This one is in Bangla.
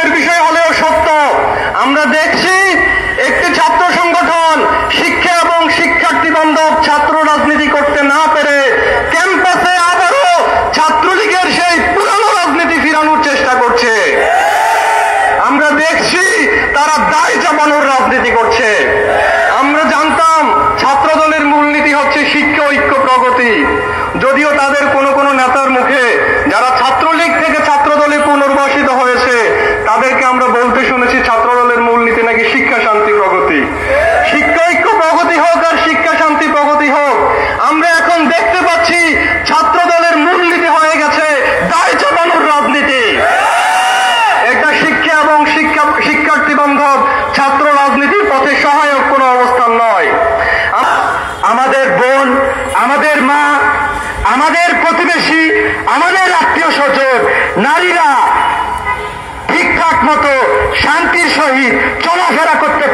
দুঃখের বিষয় হলেও সত্য, আমরা দেখছি একটি ছাত্র সংগঠন শিক্ষা এবং শিক্ষার্থী বান্ধব ছাত্র রাজনীতি করতে না পেরে ক্যাম্পাসে আবারও ছাত্রলীগের সেই পুরানো রাজনীতি ফিরানোর চেষ্টা করছে। আমরা দেখছি তারা দায় চাপানোর রাজনীতি করছে। আমরা জানতাম ছাত্র দলের মূলনীতি হচ্ছে শিক্ষা, ঐক্য, প্রগতি। যদিও তাদের কোনো কোনো নেতার মুখে যারা ছাত্রলীগ থেকে ছাত্র দলে পুনর্বাসিত হয়েছে তাদেরকে আমরা বলতে শুনেছি ছাত্র দলের মূলনীতি নাকি শিক্ষা, শান্তি, প্রগতি। শিক্ষা, ঐক্য, প্রগতি হোক আর শিক্ষা, শান্তি, প্রগতি হোক, আমরা এখন দেখতে পাচ্ছি ছাত্র দলের মূলনীতি হয়ে গেছে দায় চাপানোর রাজনীতি। এটা শিক্ষা এবং শিক্ষার্থী বান্ধব ছাত্র রাজনীতির পথে সহায়ক কোনো অবস্থান নয়। আমাদের বোন, আমাদের মা, আমাদের প্রতিবেশী, আমাদের আত্মীয় স্বজন, নারীরা ঠিকঠাক মতো শান্তির সহিত চলাফেরা করতে